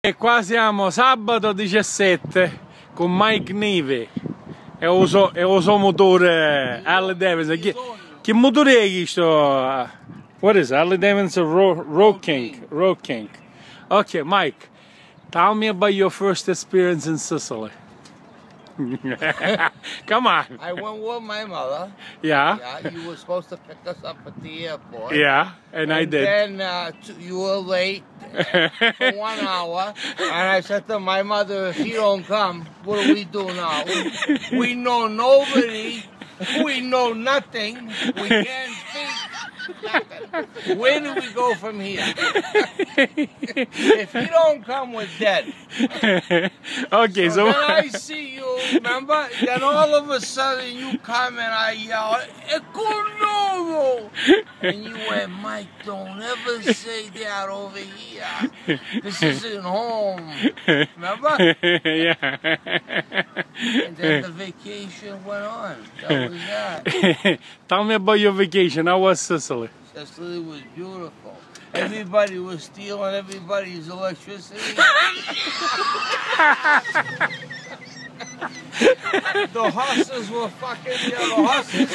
E qua siamo sabato 17 con Mike Neve e il suo motore Harley Davidson. Che motore è questo? What is it? Harley Davidson Road King. Road King. Okay, Mike, tell me about your first experience in Sicily. Come on. I went with my mother. Yeah. Yeah, you were supposed to pick us up at the airport. Yeah, and I did. Then you were late for 1 hour, and I said to my mother, if you don't come, what do we do now? We know nobody. We know nothing. We can't speak nothing. Where do we go from here? If you don't come, we're dead. Okay, so then I see you, remember? Then all of a sudden you come and I yell, "Economo!" And you went, "Mike, don't ever say that over here. This isn't home." Remember? Yeah. And then the vacation went on. That was that. Tell me about your vacation. How was Sicily? Sicily was beautiful. Everybody was stealing everybody's electricity. The horses were fucking the other horses.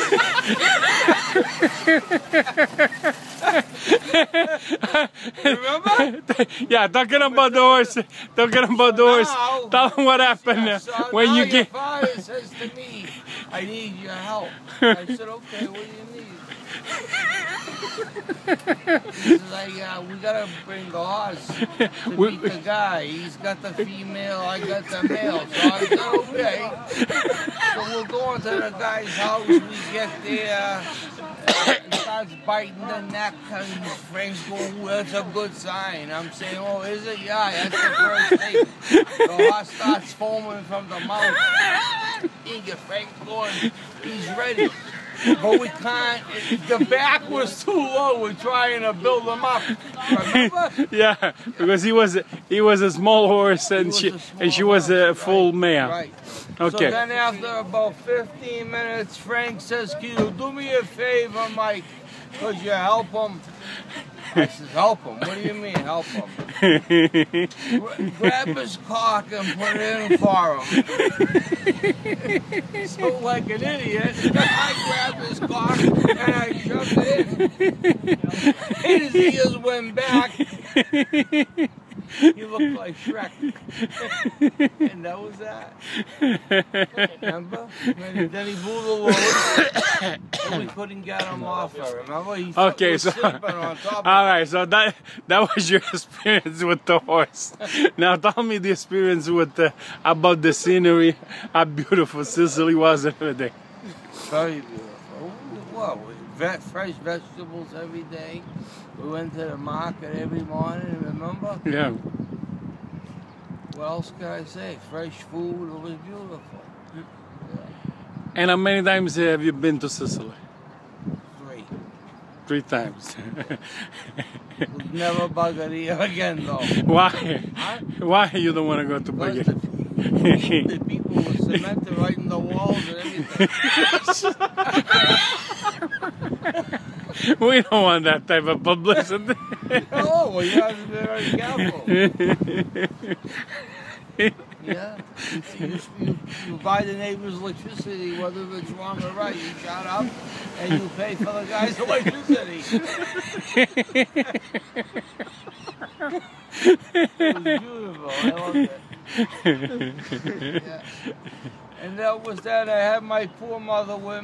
Remember? Yeah, talking about the horse. Talking about the horse. Tell them what happened when you get. Your father says to me, "I need your help." I said, "Okay, what do you need?" He's like, "We gotta bring the horse to meet the guy. He's got the female, I got the male." So I said, "Okay." So we're going to the guy's house. We get there. He starts biting the neck, and Frank's going, "Well, that's a good sign." I'm saying, "Oh, is it? Yeah, that's the first thing." The horse starts foaming from the mouth. Frank's going, he's ready. But we can't, the back was too low, we're trying to build him up, remember? Yeah, because he was a small horse and she was a full mare. Right. Okay. So then after about 15 minutes, Frank says, "Can you do me a favor, Mike? Could you help him?" I said, "Help him? What do you mean, help him?" Grab his cock and put it in for him. So like an idiot, I grabbed his cock and I shoved it in. His ears went back. He looked like Shrek. And that was that. Remember? And then he blew the load and we couldn't get him off her. Remember? He Okay, was so sleeping on top alright, so that was your experience with the horse. Now tell me the experience with about the scenery, how beautiful Sicily was every day. Very beautiful. Well, fresh vegetables every day. We went to the market every morning, remember? Yeah. What else can I say? Fresh food, it was beautiful. Yeah. And how many times have you been to Sicily? 3. 3 times. We'll never bugger here again though. Why? Huh? Why you don't want to go to Bulgaria? The people were cemented right in the walls and everything. We don't want that type of publicity. Oh, well, you have to be very careful. Yeah. You buy the neighbor's electricity, whether it's wrong or right. You shut up and you pay for the guy's electricity. It was beautiful. I loved it. Yeah. And that was that. I had my poor mother with me.